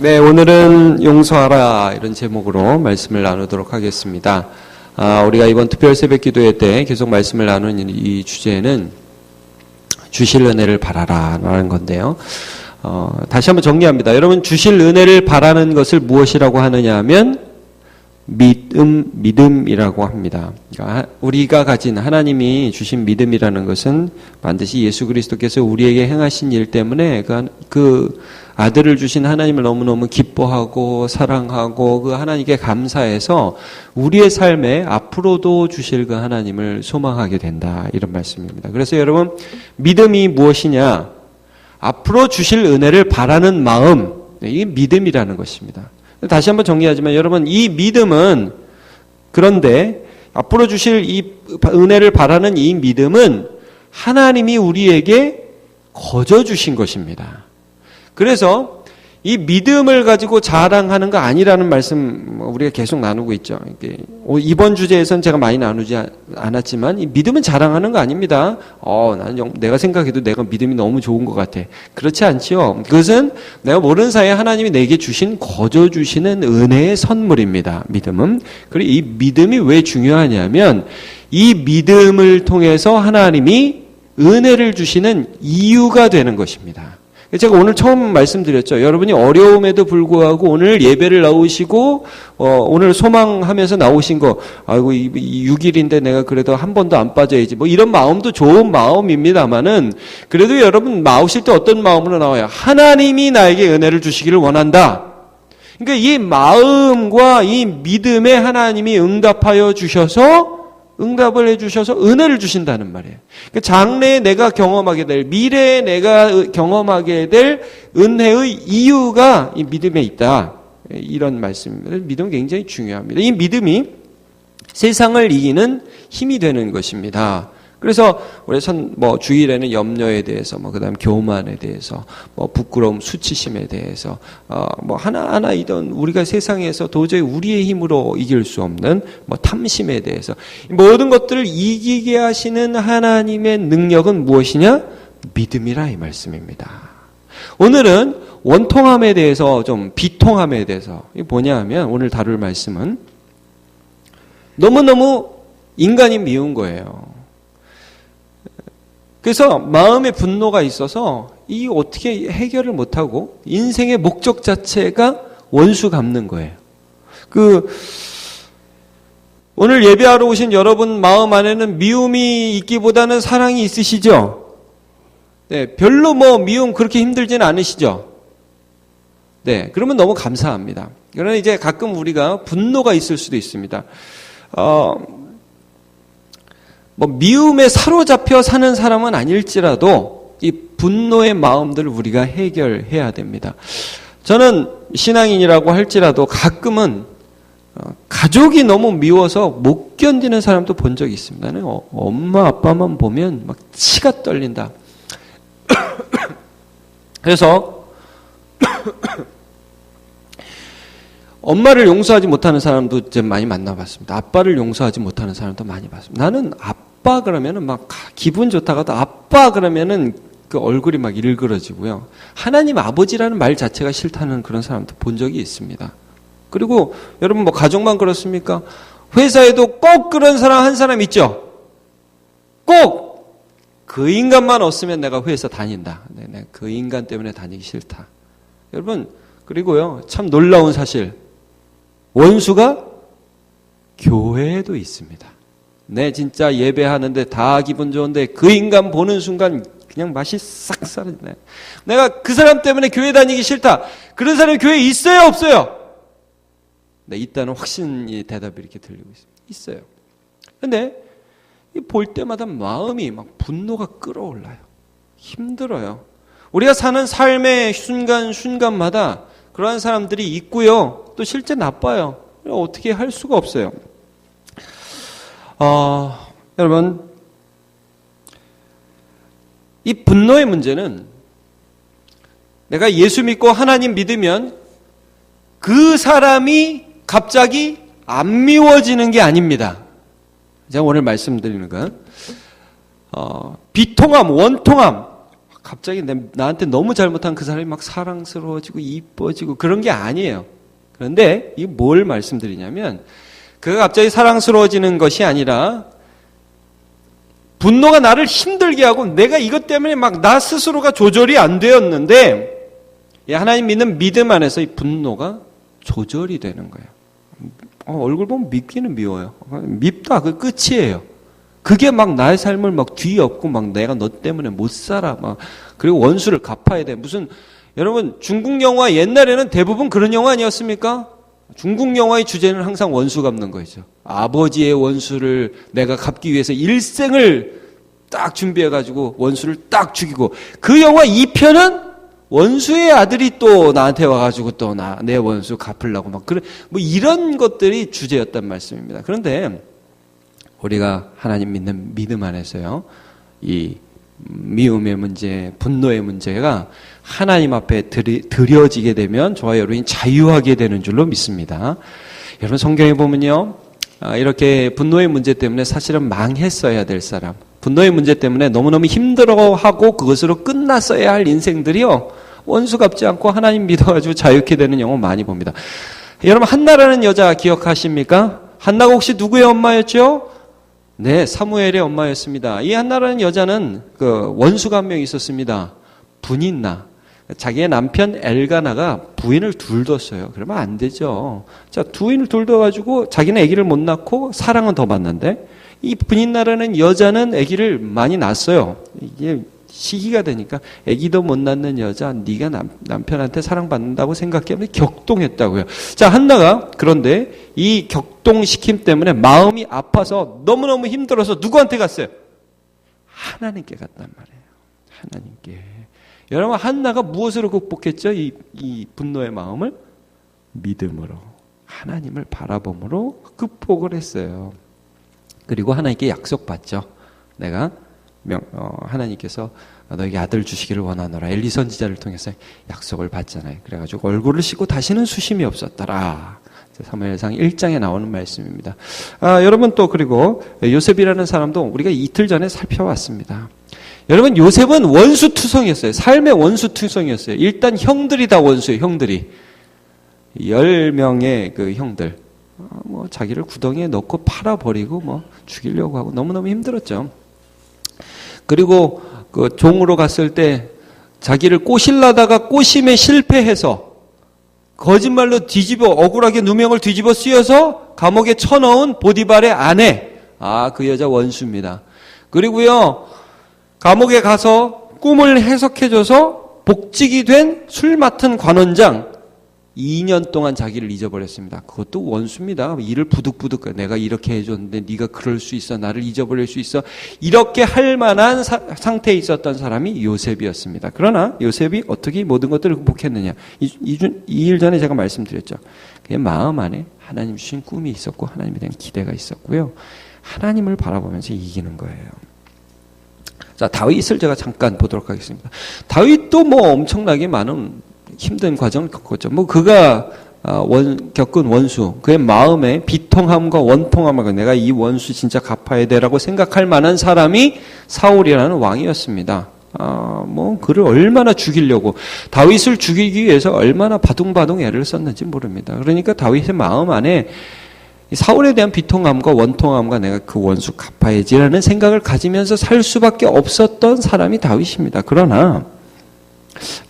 네, 오늘은 용서하라 이런 제목으로 말씀을 나누도록 하겠습니다. 우리가 이번 특별 새벽 기도회 때 계속 말씀을 나누는 이 주제는 주실 은혜를 바라라 라는 건데요. 다시 한번 정리합니다. 여러분, 주실 은혜를 바라는 것을 무엇이라고 하느냐 하면 믿음이라고 합니다. 그러니까 우리가 가진 하나님이 주신 믿음이라는 것은 반드시 예수 그리스도께서 우리에게 행하신 일 때문에 그 아들을 주신 하나님을 너무너무 기뻐하고 사랑하고 그 하나님께 감사해서 우리의 삶에 앞으로도 주실 그 하나님을 소망하게 된다, 이런 말씀입니다. 그래서 여러분, 믿음이 무엇이냐? 앞으로 주실 은혜를 바라는 마음, 이게 믿음이라는 것입니다. 다시 한번 정리하지만 여러분, 이 믿음은, 그런데 앞으로 주실 이 은혜를 바라는 이 믿음은 하나님이 우리에게 거저 주신 것입니다. 그래서 이 믿음을 가지고 자랑하는 거 아니라는 말씀 우리가 계속 나누고 있죠. 이번 주제에서는 제가 많이 나누지 않았지만 이 믿음은 자랑하는 거 아닙니다. 나는 내가 생각해도 내가 믿음이 너무 좋은 것 같아. 그렇지 않지요. 그것은 내가 모르는 사이에 하나님이 내게 주신 거저 주시는 은혜의 선물입니다. 믿음은. 그리고 이 믿음이 왜 중요하냐면 이 믿음을 통해서 하나님이 은혜를 주시는 이유가 되는 것입니다. 제가 오늘 처음 말씀드렸죠. 여러분이 어려움에도 불구하고 오늘 예배를 나오시고 오늘 소망하면서 나오신 거, 아이고 이 6일인데 내가 그래도 한 번도 안 빠져야지, 뭐 이런 마음도 좋은 마음입니다만은, 그래도 여러분 나오실 때 어떤 마음으로 나와요? 하나님이 나에게 은혜를 주시기를 원한다. 그러니까 이 마음과 이 믿음에 하나님이 응답을 해주셔서 은혜를 주신다는 말이에요. 그러니까 장래에 내가 경험하게 될, 미래에 내가 경험하게 될 은혜의 이유가 이 믿음에 있다, 이런 말씀입니다. 믿음은 굉장히 중요합니다. 이 믿음이 세상을 이기는 힘이 되는 것입니다. 그래서 우리 주일에는 염려에 대해서, 그다음 교만에 대해서, 부끄러움, 수치심에 대해서, 하나하나 이런 우리가 세상에서 도저히 우리의 힘으로 이길 수 없는 탐심에 대해서, 모든 것들을 이기게 하시는 하나님의 능력은 무엇이냐? 믿음이라, 이 말씀입니다. 오늘은 원통함에 대해서, 좀 비통함에 대해서, 이게 뭐냐 하면 오늘 다룰 말씀은 너무너무 인간이 미운 거예요. 그래서 마음에 분노가 있어서 이 어떻게 해결을 못하고 인생의 목적 자체가 원수 갚는 거예요. 오늘 예배하러 오신 여러분 마음 안에는 미움이 있기보다는 사랑이 있으시죠? 네, 별로 미움 그렇게 힘들지는 않으시죠? 네, 그러면 너무 감사합니다. 그러나 이제 가끔 우리가 분노가 있을 수도 있습니다. 미움에 사로잡혀 사는 사람은 아닐지라도 이 분노의 마음들을 우리가 해결해야 됩니다. 저는 신앙인이라고 할지라도 가끔은 가족이 너무 미워서 못 견디는 사람도 본 적이 있습니다. 나는 엄마 아빠만 보면 막 치가 떨린다. 그래서 엄마를 용서하지 못하는 사람도 이제 많이 만나봤습니다. 아빠를 용서하지 못하는 사람도 많이 봤습니다. 나는 아빠 그러면은 막 기분 좋다가도 아빠 그러면은 그 얼굴이 막 일그러지고요. 하나님 아버지라는 말 자체가 싫다는 그런 사람도 본 적이 있습니다. 그리고 여러분 가족만 그렇습니까? 회사에도 꼭 그런 사람 한 사람 있죠? 꼭! 그 인간만 없으면 내가 회사 다닌다. 내가 그 인간 때문에 다니기 싫다. 여러분, 그리고요, 참 놀라운 사실. 원수가 교회에도 있습니다. 네, 진짜 예배하는데 다 기분 좋은데 그 인간 보는 순간 그냥 맛이 싹 사라지네. 내가 그 사람 때문에 교회 다니기 싫다. 그런 사람이 교회에 있어요, 없어요? 네, 있다는 확신이 대답이 이렇게 들리고 있습니다. 있어요. 근데 볼 때마다 마음이 막 분노가 끌어올라요. 힘들어요. 우리가 사는 삶의 순간순간마다 그러한 사람들이 있고요. 또 실제 나빠요. 어떻게 할 수가 없어요. 여러분, 이 분노의 문제는 내가 예수 믿고 하나님 믿으면 그 사람이 갑자기 안 미워지는 게 아닙니다. 제가 오늘 말씀드리는 건 비통함, 원통함, 갑자기 나한테 너무 잘못한 그 사람이 막 사랑스러워지고 이뻐지고 그런 게 아니에요. 그런데 이 뭘 말씀드리냐면 그가 갑자기 사랑스러워지는 것이 아니라 분노가 나를 힘들게 하고 내가 이것 때문에 막 나 스스로가 조절이 안 되었는데 하나님 믿는 믿음 안에서 이 분노가 조절이 되는 거예요. 얼굴 보면 밉기는 미워요. 밉다. 그 끝이에요. 그게 막 나의 삶을 막 뒤엎고 막 내가 너 때문에 못 살아. 막 그리고 원수를 갚아야 돼. 무슨 여러분 중국 영화 옛날에는 대부분 그런 영화 아니었습니까? 중국 영화의 주제는 항상 원수 갚는 거죠. 아버지의 원수를 내가 갚기 위해서 일생을 딱 준비해가지고 원수를 딱 죽이고 그 영화 2편은 원수의 아들이 또 나한테 와가지고 또 내 원수 갚으려고 막 그래 뭐 이런 것들이 주제였단 말씀입니다. 그런데 우리가 하나님 믿는 믿음 안에서요, 이 미움의 문제, 분노의 문제가 하나님 앞에 드려지게 되면 저와 여러분이 자유하게 되는 줄로 믿습니다. 여러분 성경에 보면요, 이렇게 분노의 문제 때문에 사실은 망했어야 될 사람, 분노의 문제 때문에 너무너무 힘들어하고 그것으로 끝났어야 할 인생들이요, 원수 갚지 않고 하나님 믿어가지고 자유케 되는 영혼 많이 봅니다. 여러분 한나라는 여자 기억하십니까? 한나가 혹시 누구의 엄마였죠? 네, 사무엘의 엄마였습니다. 이 한나라는 여자는 그 원수가 한 명 있었습니다. 분인나. 자기의 남편 엘가나가 부인을 둘 뒀어요. 그러면 안 되죠. 자, 부인을 둘 둬가지고 자기는 아기를 못 낳고 사랑은 더 받는데 이 분인나라는 여자는 아기를 많이 낳았어요. 이게 시기가 되니까 아기도 못 낳는 여자, 네가 남편한테 사랑받는다고 생각하면 격동했다고요. 자, 한나가 그런데 이 격동시킴 때문에 마음이 아파서 너무너무 힘들어서 누구한테 갔어요? 하나님께 갔단 말이에요. 하나님께. 여러분 한나가 무엇으로 극복했죠? 이 분노의 마음을? 믿음으로, 하나님을 바라봄으로 극복을 했어요. 그리고 하나님께 약속받죠. 내가 하나님께서 너에게 아들 주시기를 원하노라. 엘리 선지자를 통해서 약속을 받잖아요. 그래가지고 얼굴을 씻고 다시는 수심이 없었더라. 사무엘상 1장에 나오는 말씀입니다. 여러분 또 그리고 요셉이라는 사람도 우리가 이틀 전에 살펴봤습니다. 여러분 요셉은 원수투성이었어요. 삶의 원수투성이었어요. 일단 형들이 다 원수예요. 형들이 10명의 그 형들 뭐 자기를 구덩이에 넣고 팔아버리고 뭐 죽이려고 하고 너무너무 힘들었죠. 그리고 그 종으로 갔을 때 자기를 꼬실라다가 꼬심에 실패해서 거짓말로 억울하게 누명을 뒤집어 씌워서 감옥에 쳐넣은 보디발의 아내, 그 여자 원수입니다. 그리고요 감옥에 가서 꿈을 해석해줘서 복직이 된 술 맡은 관원장 2년 동안 자기를 잊어버렸습니다. 그것도 원수입니다. 일을 부득부득 내가 이렇게 해줬는데 네가 그럴 수 있어, 나를 잊어버릴 수 있어, 이렇게 할 만한 상태에 있었던 사람이 요셉이었습니다. 그러나 요셉이 어떻게 모든 것들을 극복했느냐, 2일 전에 제가 말씀드렸죠. 그의 마음 안에 하나님 주신 꿈이 있었고 하나님에 대한 기대가 있었고요, 하나님을 바라보면서 이기는 거예요. 자, 다윗을 제가 잠깐 보도록 하겠습니다. 다윗도 뭐 엄청나게 많은 힘든 과정을 겪었죠. 뭐 그가 겪은 원수, 그의 마음의 비통함과 원통함과 내가 이 원수 진짜 갚아야 되라고 생각할 만한 사람이 사울이라는 왕이었습니다. 뭐 그를 얼마나 죽이려고, 다윗을 죽이기 위해서 얼마나 바둥바둥 애를 썼는지 모릅니다. 그러니까 다윗의 마음 안에 사울에 대한 비통함과 원통함과 내가 그 원수 갚아야지라는 생각을 가지면서 살 수밖에 없었던 사람이 다윗입니다. 그러나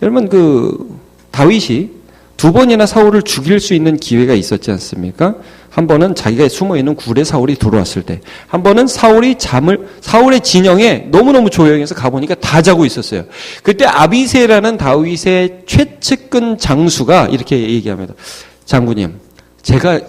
여러분 다윗이 2번이나 사울을 죽일 수 있는 기회가 있었지 않습니까? 한 번은 자기가 숨어있는 굴에 사울이 들어왔을 때, 한 번은 사울의 진영에 너무너무 조용해서 가보니까 다 자고 있었어요. 그때 아비새라는 다윗의 최측근 장수가 이렇게 얘기합니다. 장군님, 제가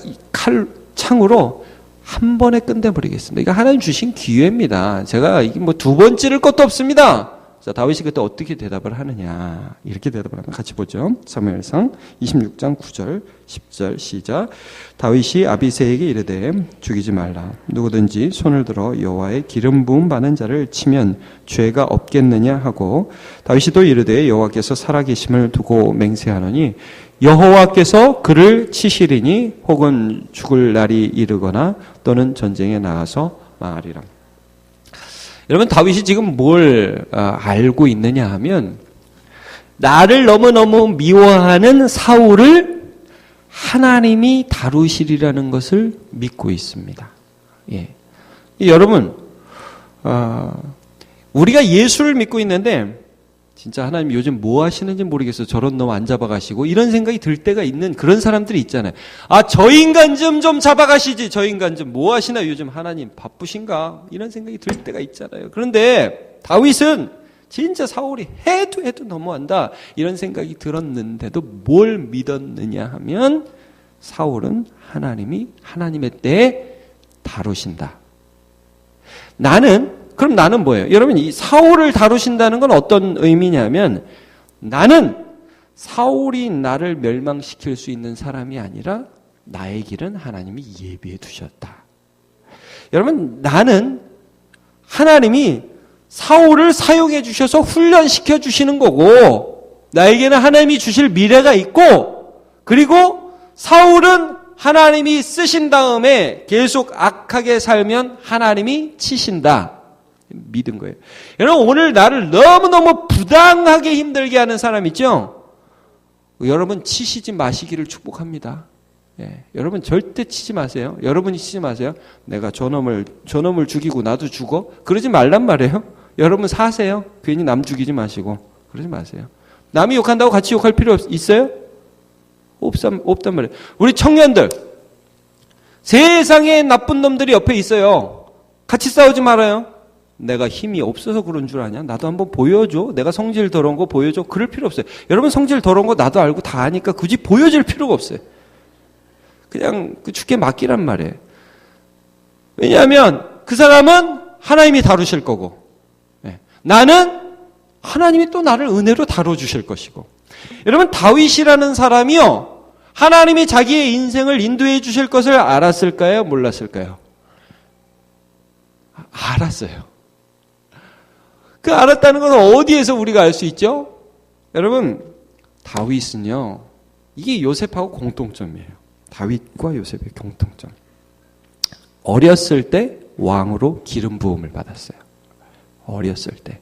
창으로 한 번에 끝내버리겠습니다. 이거 하나님 주신 기회입니다. 제가 이게 뭐 2번 찌를 것도 없습니다. 자, 다윗이 그때 어떻게 대답을 하느냐, 이렇게 대답을 하면 같이 보죠. 사무엘상 26장 9절 10절 시작. 다윗이 아비새에게 이르되 죽이지 말라. 누구든지 손을 들어 여호와의 기름 부음 받은 자를 치면 죄가 없겠느냐 하고, 다윗이 또 이르되 여호와께서 살아계심을 두고 맹세하노니 여호와께서 그를 치시리니 혹은 죽을 날이 이르거나 또는 전쟁에 나가서 망하리라. 여러분 다윗이 지금 뭘 알고 있느냐 하면 나를 너무너무 미워하는 사울을 하나님이 다루시리라는 것을 믿고 있습니다. 예. 여러분 우리가 예수를 믿고 있는데 진짜 하나님 요즘 뭐 하시는지 모르겠어요. 저런 놈 안 잡아가시고 이런 생각이 들 때가 있는 그런 사람들이 있잖아요. 저 인간 좀 잡아가시지. 저 인간 좀 뭐 하시나 요즘 하나님 바쁘신가 이런 생각이 들 때가 있잖아요. 그런데 다윗은 진짜 사울이 해도 너무한다 이런 생각이 들었는데도 뭘 믿었느냐 하면 사울은 하나님의 때에 다루신다. 그럼 나는 뭐예요? 여러분 이 사울을 다루신다는 건 어떤 의미냐면 나는 사울이 나를 멸망시킬 수 있는 사람이 아니라 나의 길은 하나님이 예비해 두셨다. 여러분 나는 하나님이 사울을 사용해 주셔서 훈련시켜 주시는 거고 나에게는 하나님이 주실 미래가 있고 그리고 사울은 하나님이 쓰신 다음에 계속 악하게 살면 하나님이 치신다. 믿은 거예요. 여러분 오늘 나를 너무너무 부당하게 힘들게 하는 사람 있죠? 여러분 치시지 마시기를 축복합니다. 예, 여러분 절대 치지 마세요. 여러분이 치지 마세요. 내가 저놈을 죽이고 나도 죽어? 그러지 말란 말이에요. 여러분 사세요. 괜히 남 죽이지 마시고 그러지 마세요. 남이 욕한다고 같이 욕할 필요 있어요? 없단 말이에요. 우리 청년들 세상에 나쁜 놈들이 옆에 있어요. 같이 싸우지 말아요. 내가 힘이 없어서 그런 줄 아냐? 나도 한번 보여줘. 내가 성질 더러운 거 보여줘. 그럴 필요 없어요. 여러분 성질 더러운 거 나도 알고 다 아니까 굳이 보여줄 필요가 없어요. 그냥 죽게 맡기란 말이에요. 왜냐하면 그 사람은 하나님이 다루실 거고 나는 하나님이 또 나를 은혜로 다뤄주실 것이고 여러분 다윗이라는 사람이요 하나님이 자기의 인생을 인도해 주실 것을 알았을까요? 몰랐을까요? 알았어요. 그 알았다는 것은 어디에서 우리가 알 수 있죠? 여러분 다윗은요 이게 요셉하고 공통점이에요. 다윗과 요셉의 공통점. 어렸을 때 왕으로 기름 부음을 받았어요. 어렸을 때.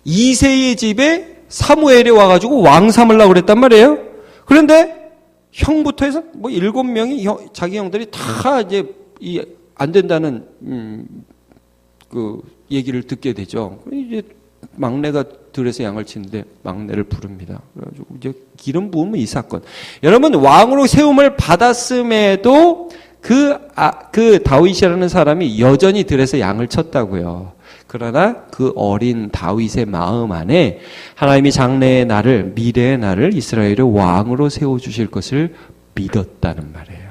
이새의 집에 사무엘이 와가지고 왕 삼으려고 그랬단 말이에요. 그런데 형부터 해서 7명이 자기 형들이 다 이제 안 된다는 그 얘기를 듣게 되죠. 이제 막내가 들에서 양을 치는데 막내를 부릅니다. 그래가지고 이제 기름 부음은 이 사건. 여러분 왕으로 세움을 받았음에도 그 다윗이라는 사람이 여전히 들에서 양을 쳤다고요. 그러나 그 어린 다윗의 마음 안에 하나님이 장래의 나를 미래의 나를 이스라엘의 왕으로 세워주실 것을 믿었다는 말이에요.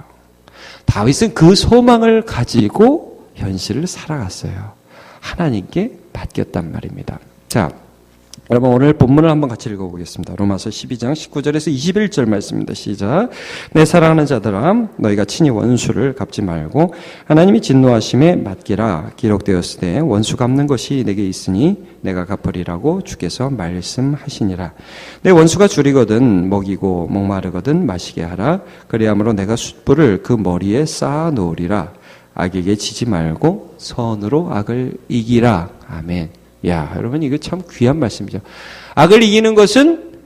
다윗은 그 소망을 가지고 현실을 살아갔어요. 하나님께 맡겼단 말입니다. 자, 여러분 오늘 본문을 한번 같이 읽어보겠습니다. 로마서 12장 19절에서 21절 말씀입니다. 시작. 내 사랑하는 자들아 너희가 친히 원수를 갚지 말고 하나님이 진노하심에 맡기라. 기록되었으되 원수 갚는 것이 내게 있으니 내가 갚으리라고 주께서 말씀하시니라. 내 원수가 줄이거든 먹이고 목마르거든 마시게 하라. 그리함으로 내가 숯불을 그 머리에 쌓아 놓으리라. 악에게 지지 말고 선으로 악을 이기라. 아멘. 야, 여러분 이거 참 귀한 말씀이죠. 악을 이기는 것은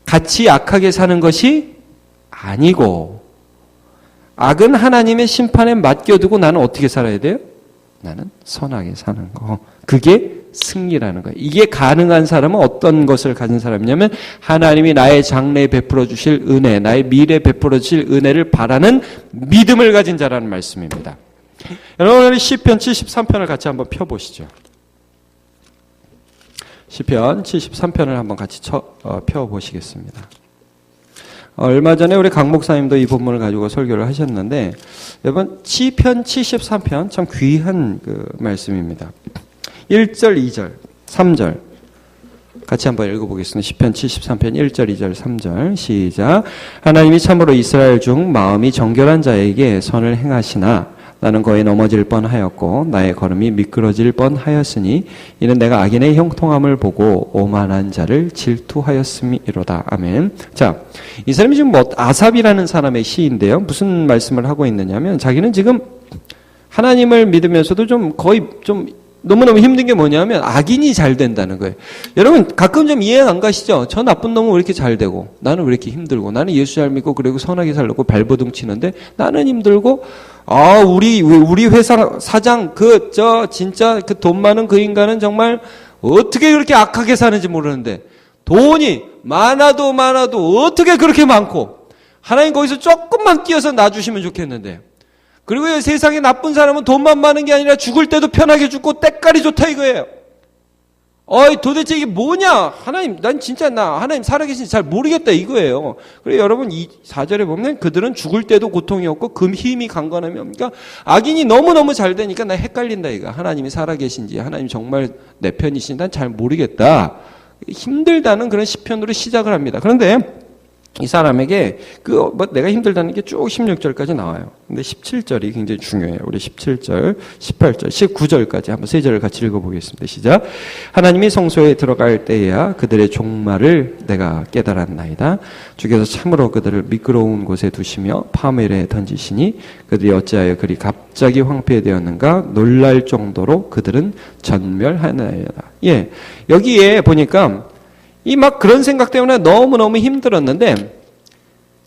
같이 악하게 사는 것이 아니고 악은 하나님의 심판에 맡겨두고 나는 어떻게 살아야 돼요? 나는 선하게 사는 거. 그게 승리라는 거예요. 이게 가능한 사람은 어떤 것을 가진 사람이냐면 하나님이 나의 장래에 베풀어 주실 은혜, 나의 미래에 베풀어 주실 은혜를 바라는 믿음을 가진 자라는 말씀입니다. 여러분 시편 73편을 같이 한번 펴보시죠. 시편 73편을 한번 같이 펴보시겠습니다. 얼마 전에 우리 강 목사님도 이 본문을 가지고 설교를 하셨는데 여러분 시편 73편 참 귀한 그 말씀입니다. 1절, 2절, 3절 같이 한번 읽어보겠습니다. 시편 73편 1절, 2절, 3절 시작. 하나님이 참으로 이스라엘 중 마음이 정결한 자에게 선을 행하시나 나는 거의 넘어질 뻔하였고 나의 걸음이 미끄러질 뻔하였으니 이는 내가 악인의 형통함을 보고 오만한 자를 질투하였음이로다. 아멘. 자, 이 사람이 지금 아삽이라는 사람의 시인데요. 무슨 말씀을 하고 있느냐면 자기는 지금 하나님을 믿으면서도 좀 거의 좀 너무너무 힘든 게 뭐냐면 악인이 잘 된다는 거예요. 여러분 가끔 좀 이해 안 가시죠? 저 나쁜 놈은 왜 이렇게 잘 되고 나는 왜 이렇게 힘들고 나는 예수 잘 믿고 그리고 선하게 살려고 발버둥 치는데 나는 힘들고 우리 회사 사장 진짜 그 돈 많은 그 인간은 정말 어떻게 그렇게 악하게 사는지 모르는데 돈이 많아도 어떻게 그렇게 많고 하나님 거기서 조금만 끼어서 놔주시면 좋겠는데 그리고 세상에 나쁜 사람은 돈만 많은 게 아니라 죽을 때도 편하게 죽고 때깔이 좋다 이거예요. 도대체 이게 뭐냐? 하나님, 하나님 살아계신지 잘 모르겠다 이거예요. 그래서 여러분 이 4절에 보면 그들은 죽을 때도 고통이 없고 금 힘이 강건함이 없으니까 악인이 너무너무 잘 되니까 나 헷갈린다 이거. 하나님이 살아계신지 하나님 정말 내 편이신지 난 잘 모르겠다. 힘들다는 그런 시편으로 시작을 합니다. 그런데 이 사람에게 내가 힘들다는 게 쭉 16절까지 나와요. 근데 17절이 굉장히 중요해요. 우리 17절, 18절, 19절까지 한번 세 절을 같이 읽어보겠습니다. 시작. 하나님이 성소에 들어갈 때에야 그들의 종말을 내가 깨달았나이다. 주께서 참으로 그들을 미끄러운 곳에 두시며 파멸에 던지시니 그들이 어찌하여 그리 갑자기 황폐되었는가 놀랄 정도로 그들은 전멸하나이다. 예, 여기에 보니까 막 그런 생각 때문에 너무너무 힘들었는데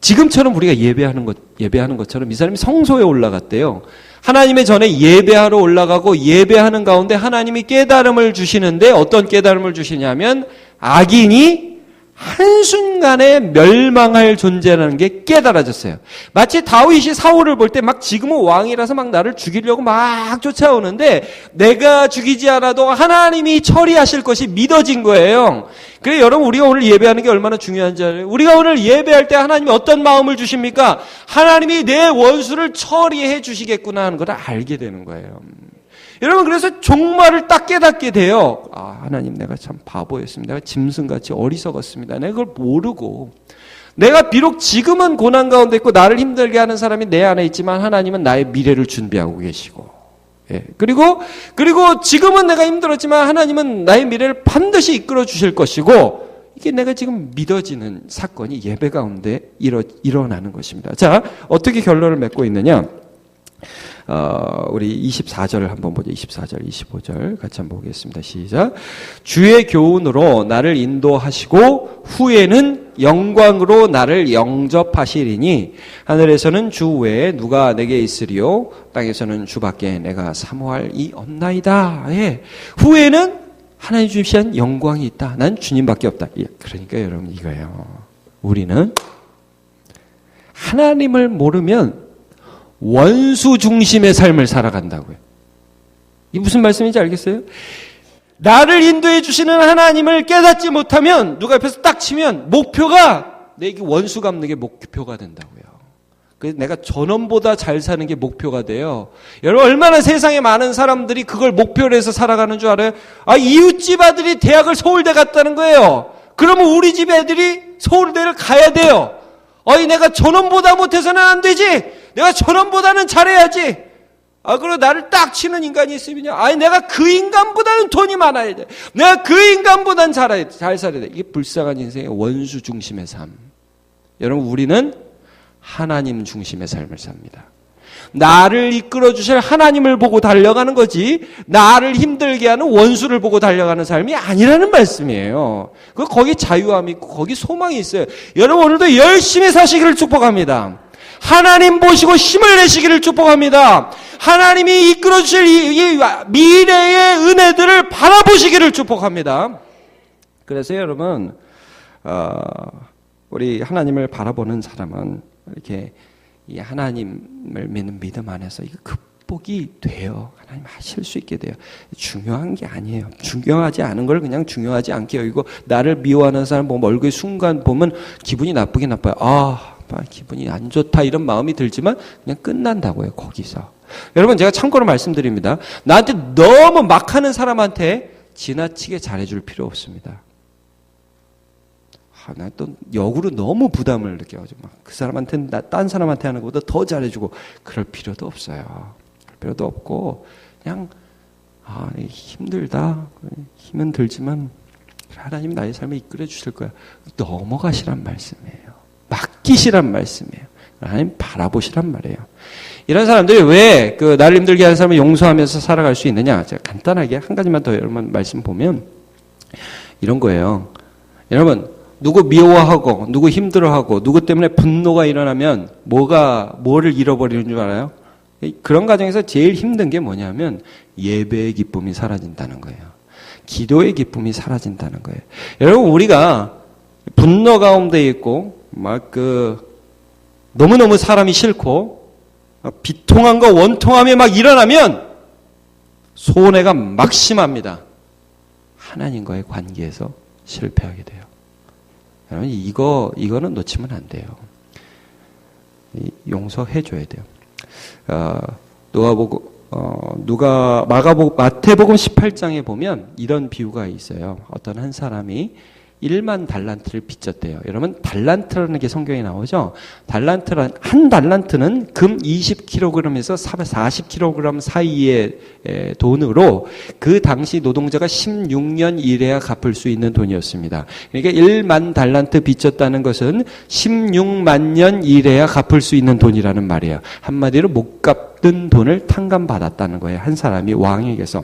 지금처럼 우리가 예배하는 것처럼 이 사람이 성소에 올라갔대요. 하나님의 전에 예배하러 올라가고 예배하는 가운데 하나님이 깨달음을 주시는데 어떤 깨달음을 주시냐면 악인이 한순간에 멸망할 존재라는 게 깨달아졌어요. 마치 다윗이 사울을 볼 때 막 지금은 왕이라서 막 나를 죽이려고 막 쫓아오는데 내가 죽이지 않아도 하나님이 처리하실 것이 믿어진 거예요. 그래서 여러분 우리가 오늘 예배하는 게 얼마나 중요한지 알아요? 우리가 오늘 예배할 때 하나님이 어떤 마음을 주십니까? 하나님이 내 원수를 처리해 주시겠구나 하는 걸 알게 되는 거예요. 여러분 그래서 종말을 딱 깨닫게 돼요. 하나님 내가 참 바보였습니다. 내가 짐승같이 어리석었습니다. 내가 그걸 모르고 내가 비록 지금은 고난 가운데 있고 나를 힘들게 하는 사람이 내 안에 있지만 하나님은 나의 미래를 준비하고 계시고 그리고 지금은 내가 힘들었지만 하나님은 나의 미래를 반드시 이끌어 주실 것이고 이게 내가 지금 믿어지는 사건이 예배 가운데 일어나는 것입니다. 자, 어떻게 결론을 맺고 있느냐? 우리 24절을 한번 보죠. 24절, 25절 같이 한번 보겠습니다. 시작. 주의 교훈으로 나를 인도하시고 후에는 영광으로 나를 영접하시리니 하늘에서는 주 외에 누가 내게 있으리요 땅에서는 주밖에 내가 사모할이 없나이다. 예. 후에는 하나님 주시한 영광이 있다. 난 주님밖에 없다. 예. 그러니까 여러분 이거예요. 우리는 하나님을 모르면 원수 중심의 삶을 살아간다고요. 이게 무슨 말씀인지 알겠어요? 나를 인도해 주시는 하나님을 깨닫지 못하면 누가 옆에서 딱 치면 목표가 내게 원수 갚는 게 목표가 된다고요. 그래서 내가 전원보다 잘 사는 게 목표가 돼요. 여러분 얼마나 세상에 많은 사람들이 그걸 목표로 해서 살아가는 줄 알아요? 이웃집 아들이 대학을 서울대 갔다는 거예요. 그러면 우리 집 애들이 서울대를 가야 돼요. 내가 전원보다 못해서는 안 되지. 내가 저놈보다는 잘해야지. 그리고 나를 딱 치는 인간이 있으면요. 내가 그 인간보다는 돈이 많아야 돼. 내가 그 인간보다는 잘 살아야 돼. 이게 불쌍한 인생의 원수 중심의 삶. 여러분, 우리는 하나님 중심의 삶을 삽니다. 나를 이끌어 주실 하나님을 보고 달려가는 거지 나를 힘들게 하는 원수를 보고 달려가는 삶이 아니라는 말씀이에요. 거기 자유함이 있고 거기 소망이 있어요. 여러분 오늘도 열심히 사시기를 축복합니다. 하나님 보시고 힘을 내시기를 축복합니다. 하나님이 이끌어 주실 이 미래의 은혜들을 바라보시기를 축복합니다. 그래서 여러분 우리 하나님을 바라보는 사람은 이렇게 이 하나님을 믿는 믿음 안에서 이거 극복이 돼요. 하나님 하실 수 있게 돼요. 중요한 게 아니에요. 중요하지 않은 걸 그냥 중요하지 않게 여기고 나를 미워하는 사람 보면 얼굴 순간 보면 기분이 나쁘긴 나빠요. 기분이 안 좋다 이런 마음이 들지만 그냥 끝난다고요. 거기서. 여러분 제가 참고로 말씀드립니다. 나한테 너무 막하는 사람한테 지나치게 잘해줄 필요 없습니다. 나 또 역으로 너무 부담을 느껴가지고 막 그 사람한테는 딴 사람한테 하는 것보다 더 잘해주고 그럴 필요도 없어요. 그럴 필요도 없고 그냥 힘들다. 힘은 들지만 하나님이 나의 삶에 이끌어 주실 거야. 넘어가시란 말씀이에요. 맡기시란 말씀이에요. 하나님 바라보시란 말이에요. 이런 사람들이 왜 그 나를 힘들게 하는 사람을 용서하면서 살아갈 수 있느냐? 제가 간단하게 한 가지만 더 여러분 말씀 보면 이런 거예요. 여러분, 누구 미워하고 누구 힘들어하고 누구 때문에 분노가 일어나면 뭐를 잃어버리는 줄 알아요? 그런 과정에서 제일 힘든 게 뭐냐면 예배의 기쁨이 사라진다는 거예요. 기도의 기쁨이 사라진다는 거예요. 여러분, 우리가 분노 가운데 있고 너무너무 사람이 싫고 비통함과 원통함이 막 일어나면 손해가 막심합니다. 하나님과의 관계에서 실패하게 돼요. 여러분, 이거는 놓치면 안 돼요. 용서해줘야 돼요. 마태복음 18장에 보면 이런 비유가 있어요. 어떤 한 사람이 1만 달란트를 빚졌대요. 여러분, 달란트라는 게 성경에 나오죠? 한 달란트는 금 20kg에서 40kg 사이의 돈으로 그 당시 노동자가 16년 일해야 갚을 수 있는 돈이었습니다. 그러니까 1만 달란트 빚졌다는 것은 16만 년 일해야 갚을 수 있는 돈이라는 말이에요. 한마디로 못 갚는 돈을 탕감받았다는 거예요. 한 사람이 왕에게서.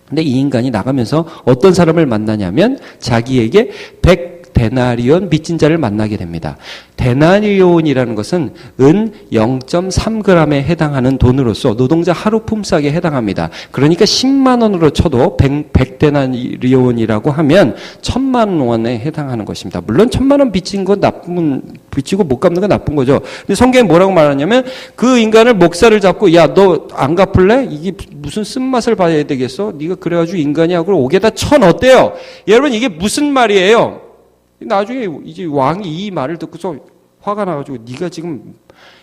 근데 이 인간이 나가면서 어떤 사람을 만나냐면 자기에게 100데나리온 빚진 자를 만나게 됩니다. 데나리온이라는 것은 은 0.3g에 해당하는 돈으로서 노동자 하루 품삯에 해당합니다. 그러니까 10만 원으로 쳐도 100데나리온이라고 하면 1000만 원에 해당하는 것입니다. 물론 1000만 원 빚진 건 빚지고 못 갚는 건 나쁜 거죠. 근데 성경에 뭐라고 말하냐면 그 인간을 목살을 잡고 야, 너 안 갚을래? 이게 무슨 쓴맛을 봐야 되겠어? 네가 그래가지고 인간이 하고 옥에다 쳐 넣었대요. 여러분, 이게 무슨 말이에요? 나중에 이제 왕이 이 말을 듣고서 화가 나가지고 네가 지금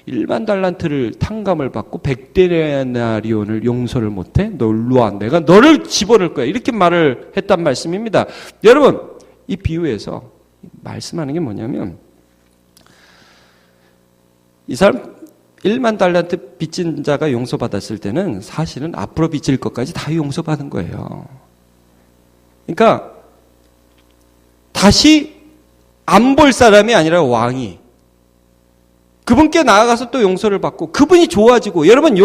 1만 달란트를 탕감을 받고 100데나리온을 용서를 못해? 너 일로 와. 내가 너를 집어넣을 거야. 이렇게 말을 했단 말씀입니다. 여러분, 이 비유에서 말씀하는 게 뭐냐면 이 사람 1만 달란트 빚진 자가 용서받았을 때는 사실은 앞으로 빚질 것까지 다 용서받은 거예요. 그러니까 다시 안 볼 사람이 아니라 왕이 그분께 나아가서 또 용서를 받고 그분이 좋아지고, 여러분,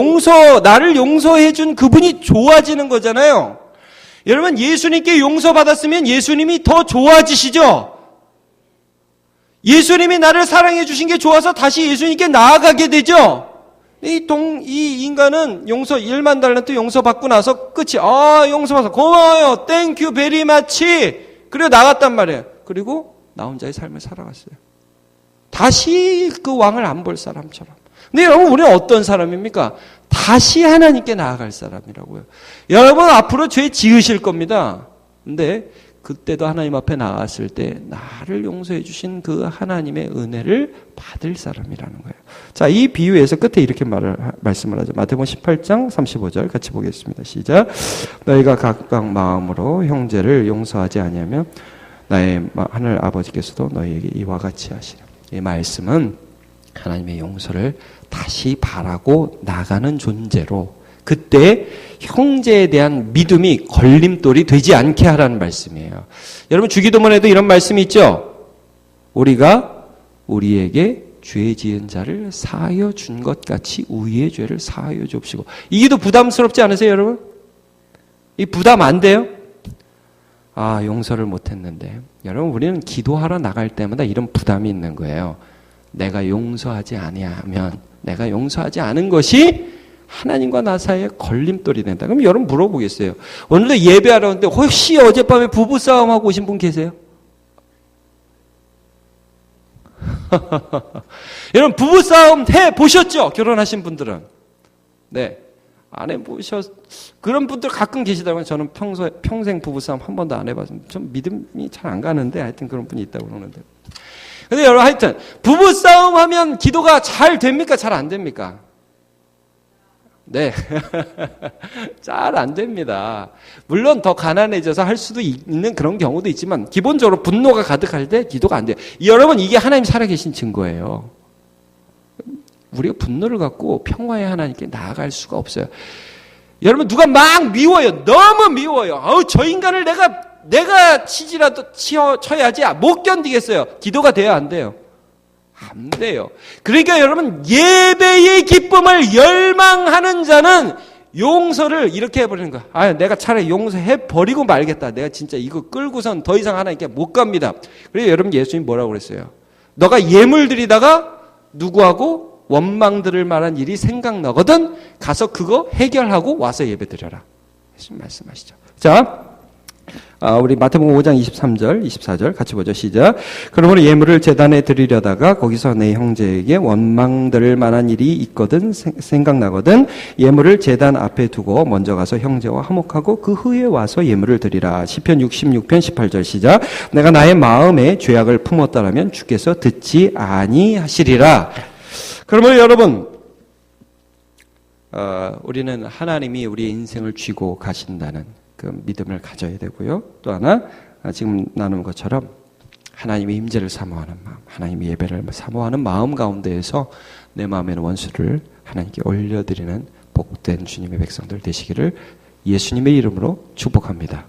나를 용서해 준 그분이 좋아지는 거잖아요. 여러분, 예수님께 용서받았으면 예수님이 더 좋아지시죠? 예수님이 나를 사랑해 주신 게 좋아서 다시 예수님께 나아가게 되죠? 이 인간은 1만 달란트 용서받고 나서 끝이, 용서받아서 고마워요. 땡큐 베리 마치. 그리고 나갔단 말이에요. 그리고 나 혼자의 삶을 살아갔어요. 다시 그 왕을 안 볼 사람처럼. 근데 여러분, 우리는 어떤 사람입니까? 다시 하나님께 나아갈 사람이라고요. 여러분, 앞으로 죄 지으실 겁니다. 근데 그때도 하나님 앞에 나갔을 때 나를 용서해 주신 그 하나님의 은혜를 받을 사람이라는 거예요. 자, 이 비유에서 끝에 이렇게 말씀을 하죠. 마태복음 18장 35절 같이 보겠습니다. 시작. 너희가 각각 마음으로 형제를 용서하지 아니하면 나의 하늘 아버지께서도 너희에게 이와 같이 하시라. 이 말씀은 하나님의 용서를 다시 바라고 나가는 존재로 그때 형제에 대한 믿음이 걸림돌이 되지 않게 하라는 말씀이에요. 여러분, 주기도문에도 이런 말씀이 있죠. 우리가 우리에게 죄 지은 자를 사하여 준 것 같이 우리의 죄를 사하여 줍시고. 이게 더 부담스럽지 않으세요, 여러분? 이 부담 안 돼요? 용서를 못했는데. 여러분, 우리는 기도하러 나갈 때마다 이런 부담이 있는 거예요. 내가 용서하지 아니하면, 내가 용서하지 않은 것이 하나님과 나 사이에 걸림돌이 된다. 그럼 여러분 물어보겠어요. 오늘도 예배하러 오는데 혹시 어젯밤에 부부싸움하고 오신 분 계세요? 여러분, 부부싸움 해보셨죠? 결혼하신 분들은. 네. 안 해보셨, 그런 분들 가끔 계시더라고요. 저는 평생 부부싸움 한 번도 안 해봤습니다. 좀 믿음이 잘 안 가는데 하여튼 그런 분이 있다고 그러는데. 근데 여러분, 하여튼 부부싸움 하면 기도가 잘 됩니까? 잘 안 됩니까? 네. 잘 안 됩니다. 물론 더 가난해져서 할 수도 있는 그런 경우도 있지만 기본적으로 분노가 가득할 때 기도가 안 돼요. 여러분, 이게 하나님 살아계신 증거예요. 우리가 분노를 갖고 평화의 하나님께 나아갈 수가 없어요. 여러분, 누가 막 미워요. 너무 미워요. 저 인간을 내가 치지라도 쳐야지 못 견디겠어요. 기도가 돼야 안 돼요. 안 돼요. 그러니까 여러분, 예배의 기쁨을 열망하는 자는 용서를 이렇게 해버리는 거야. 아, 내가 차라리 용서해버리고 말겠다. 내가 진짜 이거 끌고선 더 이상 하나님께 못 갑니다. 그래서 여러분, 예수님 뭐라고 그랬어요? 너가 예물 드리다가 누구하고 원망 들을 만한 일이 생각나거든 가서 그거 해결하고 와서 예배 드려라. 예수님 말씀하시죠. 자, 우리 마태복음 5장 23절, 24절 같이 보죠. 시작. 그러므로 예물을 제단에 드리려다가 거기서 내 형제에게 원망될 만한 일이 있거든 생각나거든 예물을 제단 앞에 두고 먼저 가서 형제와 화목하고 그 후에 와서 예물을 드리라. 시편 66편 18절 시작. 내가 나의 마음에 죄악을 품었다라면 주께서 듣지 아니하시리라. 그러면 여러분, 우리는 하나님이 우리의 인생을 쥐고 가신다는 그 믿음을 가져야 되고요. 또 하나, 지금 나눈 것처럼 하나님의 임재를 사모하는 마음, 하나님의 예배를 사모하는 마음 가운데에서 내 마음에는 원수를 하나님께 올려드리는 복된 주님의 백성들 되시기를 예수님의 이름으로 축복합니다.